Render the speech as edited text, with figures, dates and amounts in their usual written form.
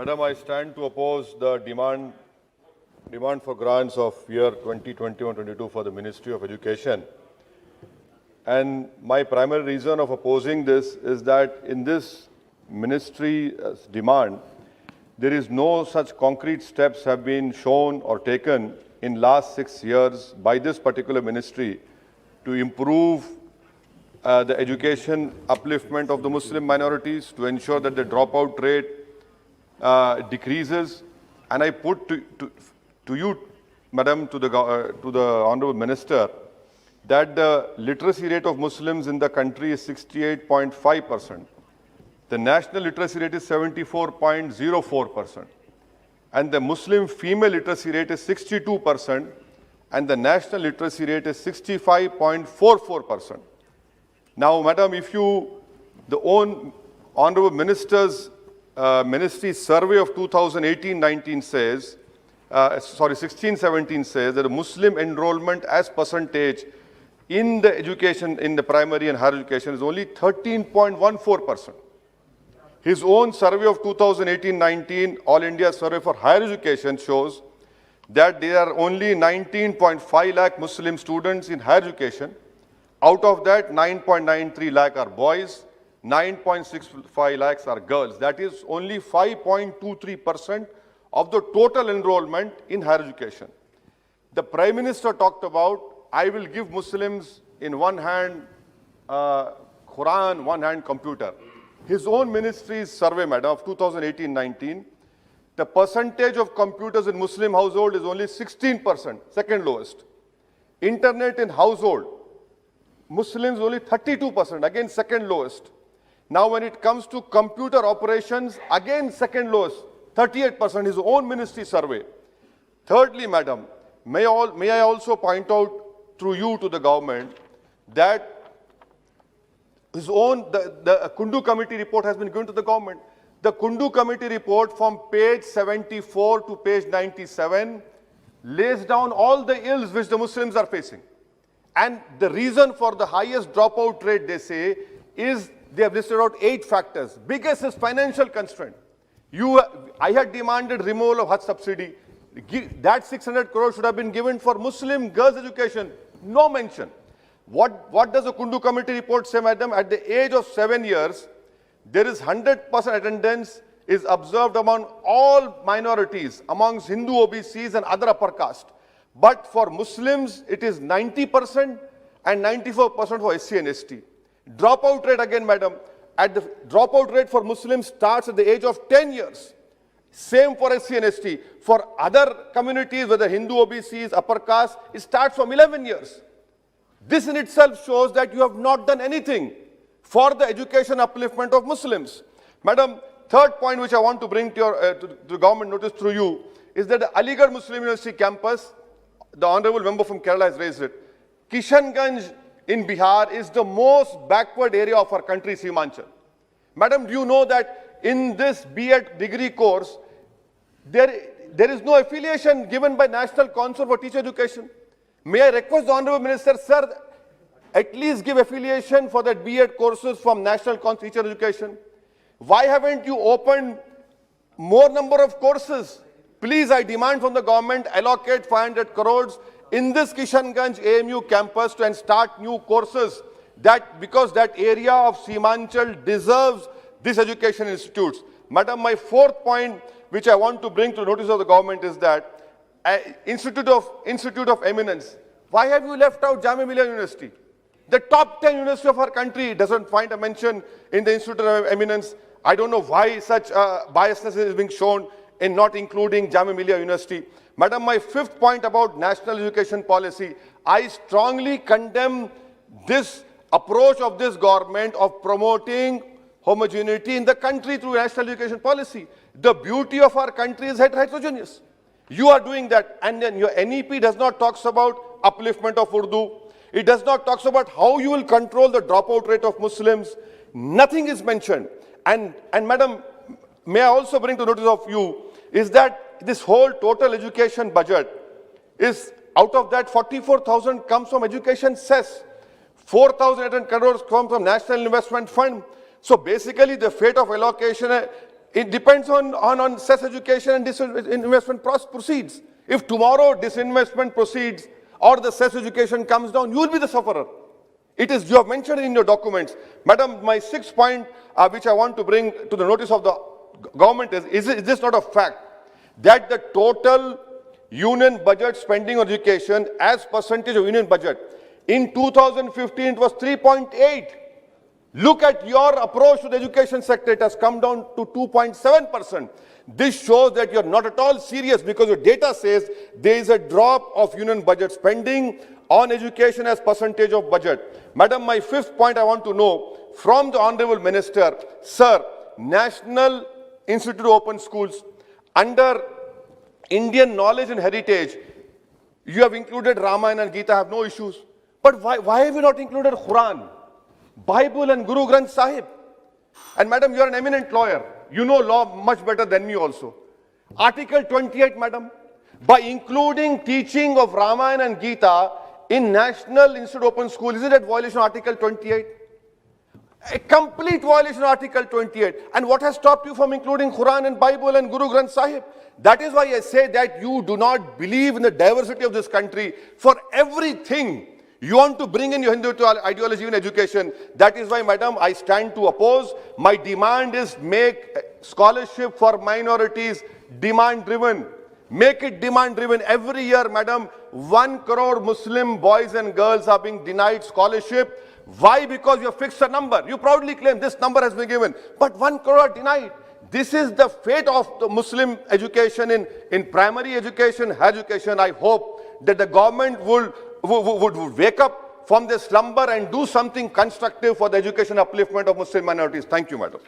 Madam, I stand to oppose the demand for grants of year 2021-22 for the Ministry of Education. And my primary reason of opposing this is that in this ministry's demand, there is no such concrete steps have been shown or taken in last 6 years by this particular ministry to improve the education upliftment of the Muslim minorities, to ensure that the dropout rate decreases. And I put to you, Madam, to the Honorable Minister, that the literacy rate of Muslims in the country is 68.5%. The national literacy rate is 74.04%. And the Muslim female literacy rate is 62%. And the national literacy rate is 65.44%. Now, Madam, if the Honorable Minister's Ministry survey of 2018-19 says, 16-17 says that the Muslim enrollment as percentage in the education, in the primary and higher education is only 13.14%. His own survey of 2018-19, All India Survey for Higher Education, shows that there are only 19.5 lakh Muslim students in higher education. Out of that, 9.93 lakh are boys, 9.65 lakhs are girls. That is only 5.23% of the total enrollment in higher education. The Prime Minister talked about, I will give Muslims in one hand Quran, one hand computer. His own ministry's survey, Madam, of 2018-19, the percentage of computers in Muslim household is only 16%, second lowest. Internet in household, Muslims only 32%, again second lowest. Now when it comes to computer operations, again second lowest, 38%, his own ministry survey. Thirdly, Madam, may I also point out through you to the government that his own, the Kundu Committee report has been given to the government. The Kundu Committee report from page 74 to page 97 lays down all the ills which the Muslims are facing. And the reason for the highest dropout rate, they say, is they have listed out 8 factors. Biggest is financial constraint. I had demanded removal of Hajj subsidy. That 600 crores should have been given for Muslim girls' education. No mention. What does the Kundu Committee report say, Madam? At the age of 7 years, there is 100% attendance is observed among all minorities, amongst Hindu OBCs and other upper caste. But for Muslims, it is 90% and 94% for SC and ST. Dropout rate again, Madam, the dropout rate for Muslims starts at the age of 10 years. Same for SC and ST. For other communities, whether Hindu OBCs, upper caste, it starts from 11 years. This in itself shows that you have not done anything for the education upliftment of Muslims. Madam, third point which I want to bring to the government notice through you is that the Aligarh Muslim University campus, the Honorable Member from Kerala has raised it. Kishanganj in Bihar is the most backward area of our country, Simanchal. Madam, do you know that in this B.Ed degree course, there is no affiliation given by National Council for Teacher Education? May I request the Honorable Minister, sir, at least give affiliation for that B.Ed courses from National Council for Teacher Education? Why haven't you opened more number of courses? Please, I demand from the government, allocate 500 crores in this Kishanganj AMU campus and start new courses, because that area of Simanchal deserves these education institutes. Madam, my fourth point which I want to bring to notice of the government is that Institute of Eminence. Why have you left out Jamia Millia University? The top 10 university of our country doesn't find a mention in the Institute of Eminence. I don't know why such biasness is being shown in not including Jamia Millia University. Madam, my fifth point about national education policy, I strongly condemn this approach of this government of promoting homogeneity in the country through national education policy. The beauty of our country is heterogeneous. You are doing that, and then your NEP does not talk about upliftment of Urdu. It does not talk about how you will control the dropout rate of Muslims. Nothing is mentioned. And Madam, may I also bring to notice of you is that this whole total education budget is, out of that 44,000 comes from education cess. 4,800 crores come from National Investment Fund. So basically the fate of allocation It depends on cess education and disinvestment proceeds. If tomorrow disinvestment proceeds or the cess education comes down, you will be the sufferer. It is, you have mentioned in your documents. Madam, my sixth point, which I want to bring to the notice of the government is this not a fact? That the total union budget spending on education as percentage of union budget, in 2015 it was 3.8. Look at your approach to the education sector, it has come down to 2.7%. This shows that you're not at all serious, because your data says there is a drop of union budget spending on education as percentage of budget. Madam, my fifth point I want to know from the Honorable Minister, sir, National Institute of Open Schools, under Indian Knowledge and Heritage, you have included Ramayana and Gita, I have no issues. But why have you not included Quran, Bible and Guru Granth Sahib? And madam, you are an eminent lawyer. You know law much better than me also. Article 28, madam, by including teaching of Ramayana and Gita in National Institute Open School, is it a violation of Article 28? A complete violation of Article 28. And what has stopped you from including Quran and Bible and Guru Granth Sahib? That is why I say that you do not believe in the diversity of this country. For everything, you want to bring in your Hindu ideology in education. That is why, madam, I stand to oppose. My demand is make scholarship for minorities demand-driven. Make it demand-driven. Every year, madam, 1 crore Muslim boys and girls are being denied scholarship. Why? Because you have fixed a number. You proudly claim this number has been given, but 1 crore are denied. This is the fate of the Muslim education in primary education, higher education. I hope that the government would wake up from their slumber and do something constructive for the education upliftment of Muslim minorities. Thank you, madam.